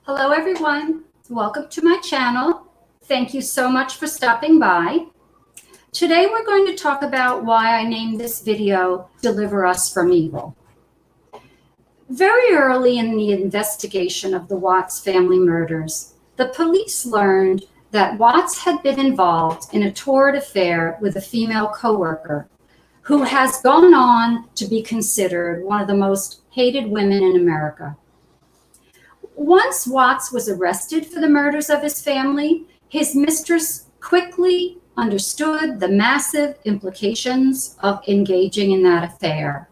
Hello everyone, welcome to my channel. Thank you so much for stopping by. Today we're going to talk about why I named this video, Deliver Us from Evil. Very early in the investigation of the Watts family murders, the police learned that Watts had been involved in a torrid affair with a female coworker who has gone on to be considered one of the most hated women in America. Once Watts was arrested for the murders of his family, his mistress quickly understood the massive implications of engaging in that affair.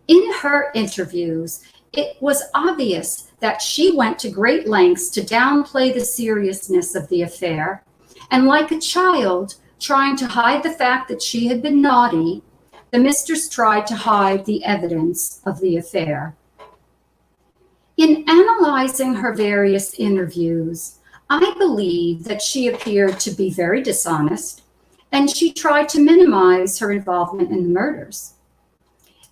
In her interviews, it was obvious that she went to great lengths to downplay the seriousness of the affair, and like a child trying to hide the fact that she had been naughty, the mistress tried to hide the evidence of the affair. In analyzing her various interviews, I believe that she appeared to be very dishonest, and she tried to minimize her involvement in the murders.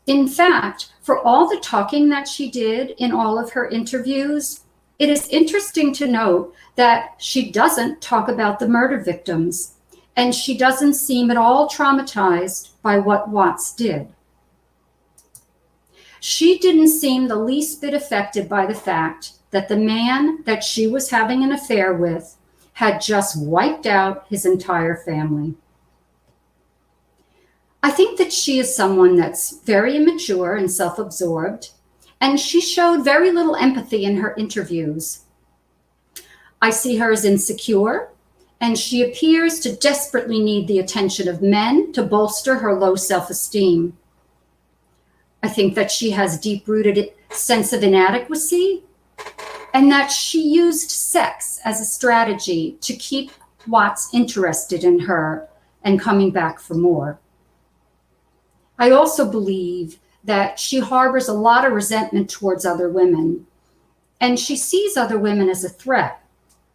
In fact, for all the talking that she did in all of her interviews, it is interesting to note that she doesn't talk about the murder victims, and she doesn't seem at all traumatized by what Watts did. She didn't seem the least bit affected by the fact that the man that she was having an affair with had just wiped out his entire family. I think that she is someone that's very immature and self-absorbed, and she showed very little empathy in her interviews. I see her as insecure, and she appears to desperately need the attention of men to bolster her low self-esteem. I think that she has deep-rooted sense of inadequacy, and that she used sex as a strategy to keep Watts interested in her and coming back for more. I also believe that she harbors a lot of resentment towards other women, and she sees other women as a threat,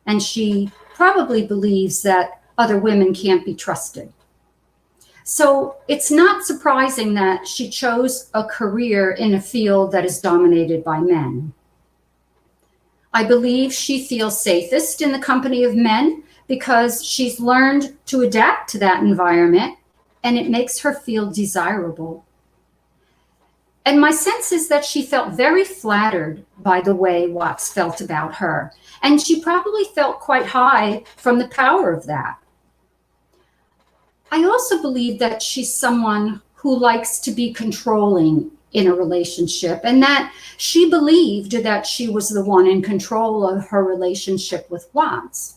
and she probably believes that other women can't be trusted. So it's not surprising that she chose a career in a field that is dominated by men. I believe she feels safest in the company of men because she's learned to adapt to that environment, and it makes her feel desirable. And my sense is that she felt very flattered by the way Watts felt about her, and she probably felt quite high from the power of that. I also believe that she's someone who likes to be controlling in a relationship, and that she believed that she was the one in control of her relationship with Watts.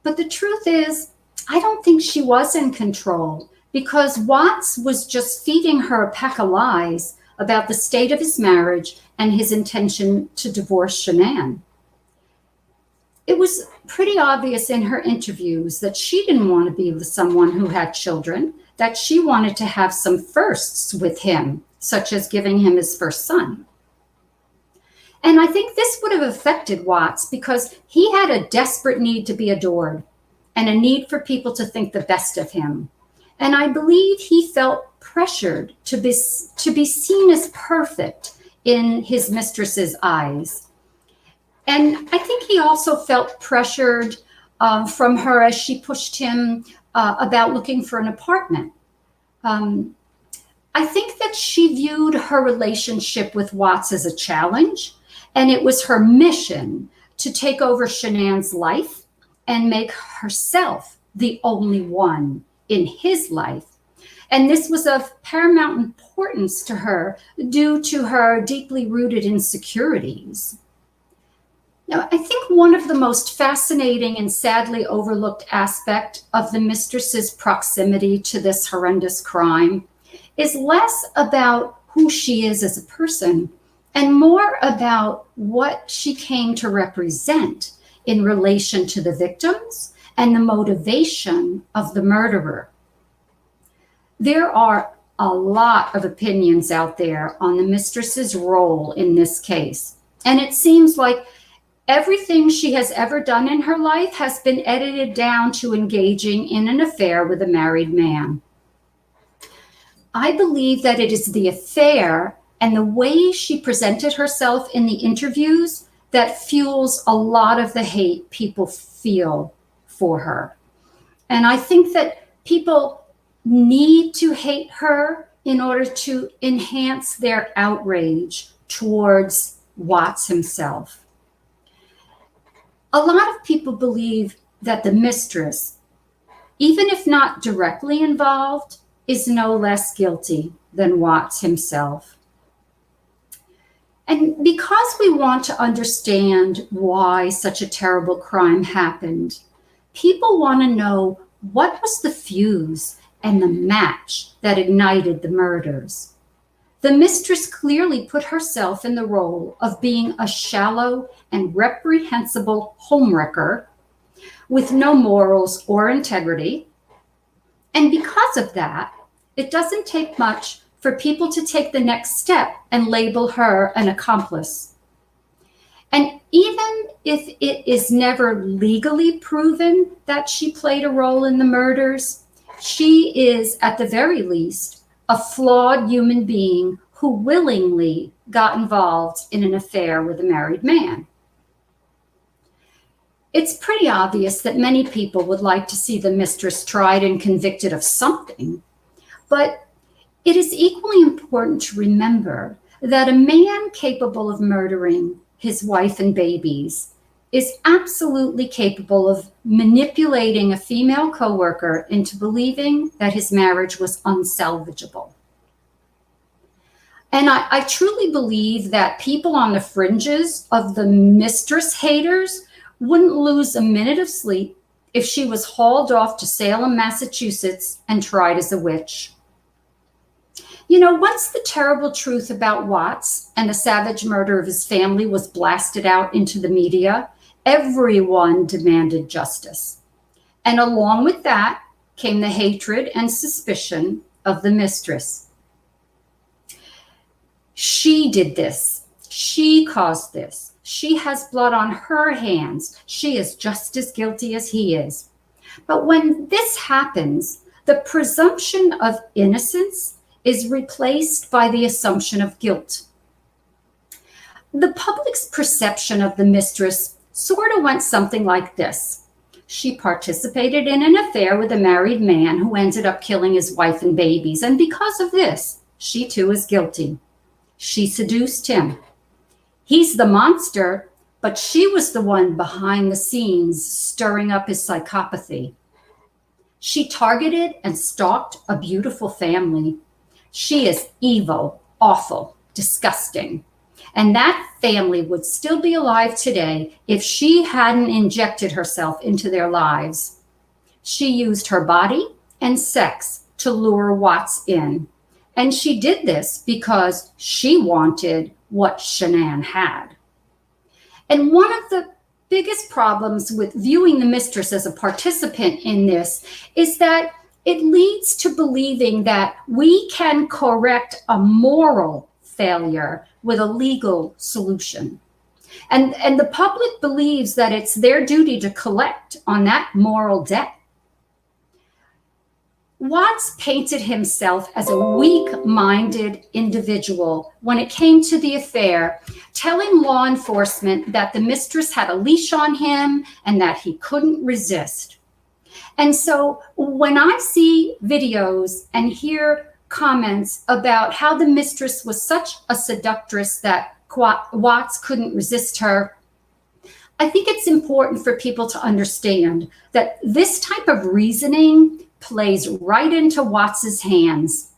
But the truth is, I don't think she was in control, because Watts was just feeding her a pack of lies about the state of his marriage and his intention to divorce Shanann. It was pretty obvious in her interviews that she didn't want to be with someone who had children, that she wanted to have some firsts with him, such as giving him his first son. And I think this would have affected Watts because he had a desperate need to be adored and a need for people to think the best of him. And I believe he felt pressured to be seen as perfect in his mistress's eyes. And I think he also felt pressured from her as she pushed him about looking for an apartment. I think that she viewed her relationship with Watts as a challenge, and it was her mission to take over Shanann's life and make herself the only one in his life. And this was of paramount importance to her due to her deeply rooted insecurities. Now, I think one of the most fascinating and sadly overlooked aspect of the mistress's proximity to this horrendous crime is less about who she is as a person and more about what she came to represent in relation to the victims and the motivation of the murderer. There are a lot of opinions out there on the mistress's role in this case, and it seems like everything she has ever done in her life has been edited down to engaging in an affair with a married man. I believe that it is the affair and the way she presented herself in the interviews that fuels a lot of the hate people feel for her. And I think that people need to hate her in order to enhance their outrage towards Watts himself. A lot of people believe that the mistress, even if not directly involved, is no less guilty than Watts himself. And because we want to understand why such a terrible crime happened, people want to know what was the fuse and the match that ignited the murders. The mistress clearly put herself in the role of being a shallow and reprehensible homewrecker with no morals or integrity. And because of that, it doesn't take much for people to take the next step and label her an accomplice. And even if it is never legally proven that she played a role in the murders, she is, at the very least, a flawed human being who willingly got involved in an affair with a married man. It's pretty obvious that many people would like to see the mistress tried and convicted of something, but it is equally important to remember that a man capable of murdering his wife and babies is absolutely capable of manipulating a female coworker into believing that his marriage was unsalvageable. And I truly believe that people on the fringes of the mistress haters wouldn't lose a minute of sleep if she was hauled off to Salem, Massachusetts, and tried as a witch. You know, once the terrible truth about Watts and the savage murder of his family was blasted out into the media, everyone demanded justice. And along with that came the hatred and suspicion of the mistress. She did this. She caused this. She has blood on her hands. She is just as guilty as he is. But when this happens, the presumption of innocence is replaced by the assumption of guilt. The public's perception of the mistress sort of went something like this. She participated in an affair with a married man who ended up killing his wife and babies, and because of this, she too is guilty. She seduced him. He's the monster, but she was the one behind the scenes stirring up his psychopathy. She targeted and stalked a beautiful family. She is evil, awful, disgusting. And that family would still be alive today if she hadn't injected herself into their lives. She used her body and sex to lure Watts in. And she did this because she wanted what Shanann had. And one of the biggest problems with viewing the mistress as a participant in this is that it leads to believing that we can correct a moral failure with a legal solution. And the public believes that it's their duty to collect on that moral debt. Watts painted himself as a weak-minded individual when it came to the affair, telling law enforcement that the mistress had a leash on him and that he couldn't resist. And so when I see videos and hear comments about how the mistress was such a seductress that Watts couldn't resist her, I think it's important for people to understand that this type of reasoning plays right into Watts's hands.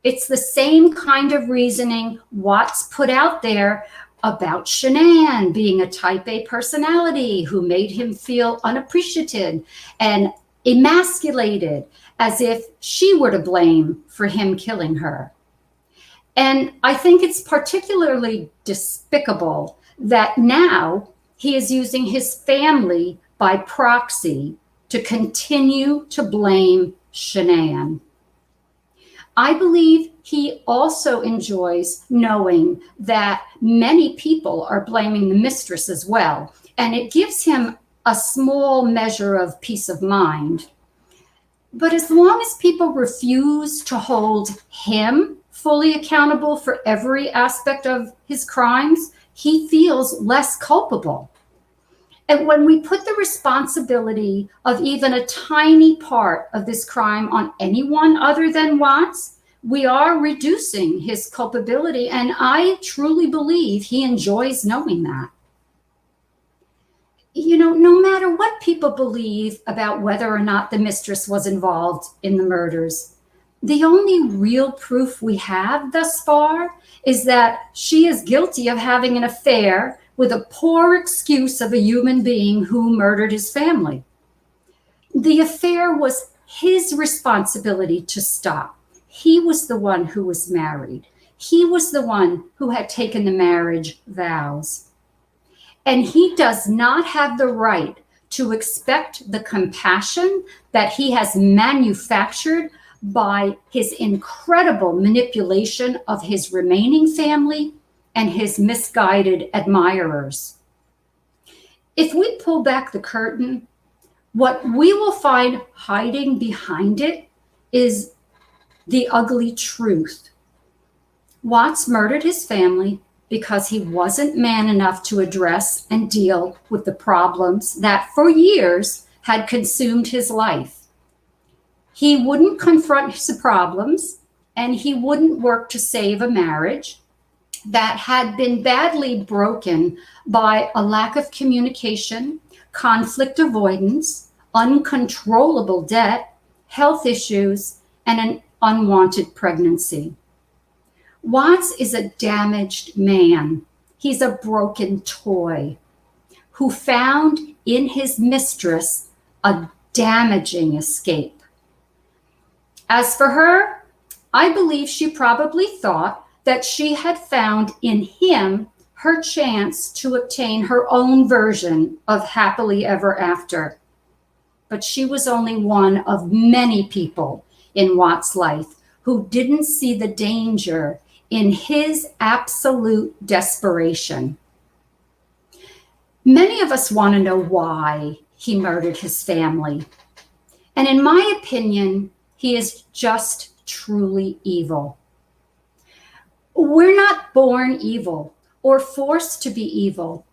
It's the same kind of reasoning Watts put out there about Shanann being a type A personality who made him feel unappreciated and emasculated, as if she were to blame for him killing her. And I think it's particularly despicable that now he is using his family by proxy to continue to blame Shanann. I believe he also enjoys knowing that many people are blaming the mistress as well, and it gives him a small measure of peace of mind. But as long as people refuse to hold him fully accountable for every aspect of his crimes, he feels less culpable. And when we put the responsibility of even a tiny part of this crime on anyone other than Watts, we are reducing his culpability, and I truly believe he enjoys knowing that. You know, no matter what people believe about whether or not the mistress was involved in the murders, the only real proof we have thus far is that she is guilty of having an affair with a poor excuse of a human being who murdered his family. The affair was his responsibility to stop. He was the one who was married. He was the one who had taken the marriage vows. And he does not have the right to expect the compassion that he has manufactured by his incredible manipulation of his remaining family and his misguided admirers. If we pull back the curtain, what we will find hiding behind it is the ugly truth. Watts murdered his family because he wasn't man enough to address and deal with the problems that for years had consumed his life. He wouldn't confront his problems, and he wouldn't work to save a marriage that had been badly broken by a lack of communication, conflict avoidance, uncontrollable debt, health issues, and an unwanted pregnancy. Watts is a damaged man. He's a broken toy who found in his mistress a damaging escape. As for her, I believe she probably thought that she had found in him her chance to obtain her own version of happily ever after. But she was only one of many people in Watts' life who didn't see the danger in his absolute desperation. Many of us want to know why he murdered his family. And in my opinion, he is just truly evil. We're not born evil or forced to be evil,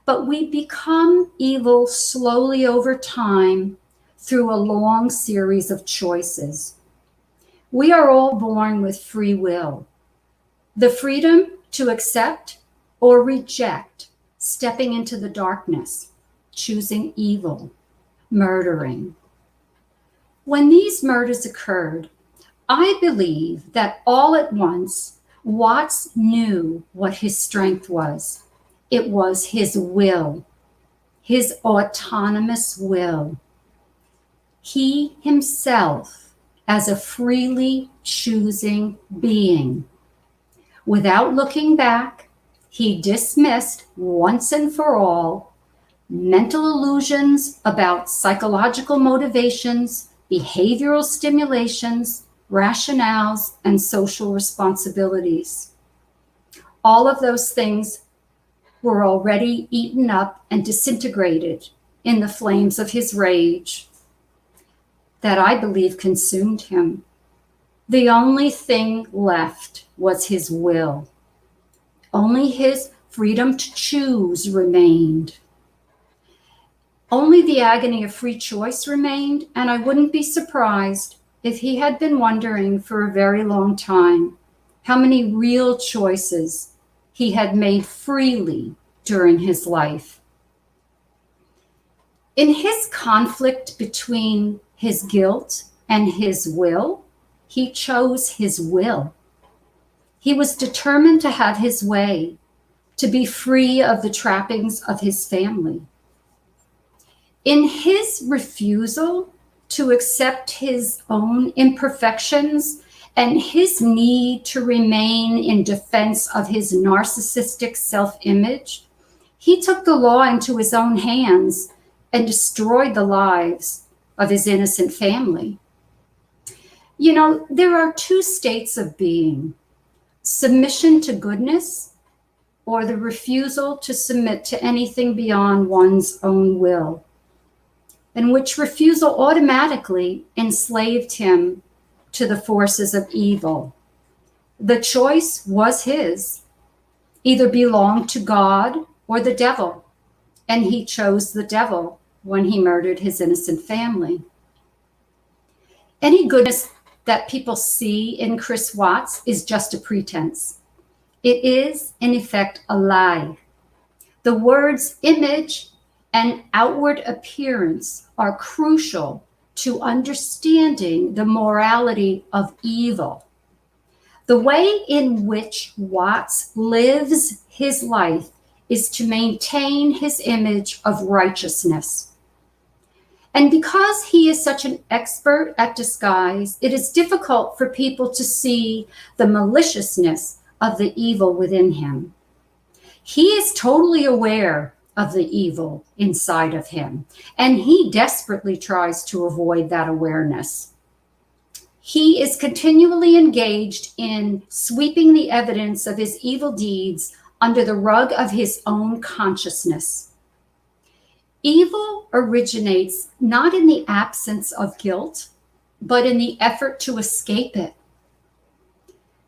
but we become evil slowly over time through a long series of choices. We are all born with free will, the freedom to accept or reject stepping into the darkness, choosing evil, murdering. When these murders occurred, I believe that all at once, Watts knew what his strength was. It was his will, his autonomous will. He himself, as a freely choosing being. Without looking back, he dismissed once and for all mental illusions about psychological motivations, behavioral stimulations, rationales, and social responsibilities. All of those things were already eaten up and disintegrated in the flames of his rage that I believe consumed him. The only thing left was his will. Only his freedom to choose remained. Only the agony of free choice remained, and I wouldn't be surprised if he had been wondering for a very long time how many real choices he had made freely during his life. In his conflict between his guilt and his will, he chose his will. He was determined to have his way, to be free of the trappings of his family. In his refusal to accept his own imperfections and his need to remain in defense of his narcissistic self-image, he took the law into his own hands and destroyed the lives of his innocent family. You know, there are two states of being: submission to goodness or the refusal to submit to anything beyond one's own will, and which refusal automatically enslaved him to the forces of evil. The choice was his. Either belong to God or the devil. And he chose the devil when he murdered his innocent family. Any goodness that people see in Chris Watts is just a pretense. It is, in effect, a lie. The words image and outward appearance are crucial to understanding the morality of evil. The way in which Watts lives his life is to maintain his image of righteousness. And because he is such an expert at disguise, it is difficult for people to see the maliciousness of the evil within him. He is totally aware of the evil inside of him, and he desperately tries to avoid that awareness. He is continually engaged in sweeping the evidence of his evil deeds under the rug of his own consciousness. Evil originates not in the absence of guilt, but in the effort to escape it.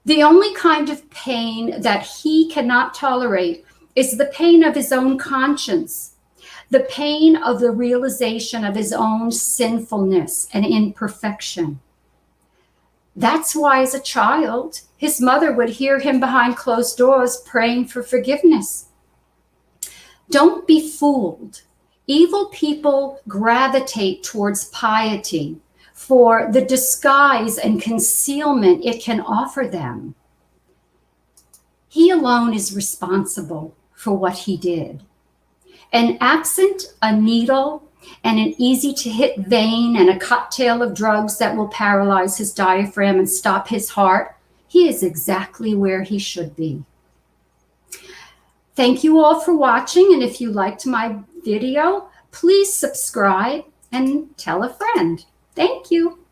The only kind of pain that he cannot tolerate is the pain of his own conscience, the pain of the realization of his own sinfulness and imperfection. That's why, as a child, his mother would hear him behind closed doors praying for forgiveness. Don't be fooled. Evil people gravitate towards piety for the disguise and concealment it can offer them. He alone is responsible for what he did. And absent a needle and an easy-to-hit vein and a cocktail of drugs that will paralyze his diaphragm and stop his heart, he is exactly where he should be. Thank you all for watching, and if you liked my video, please subscribe and tell a friend. Thank you.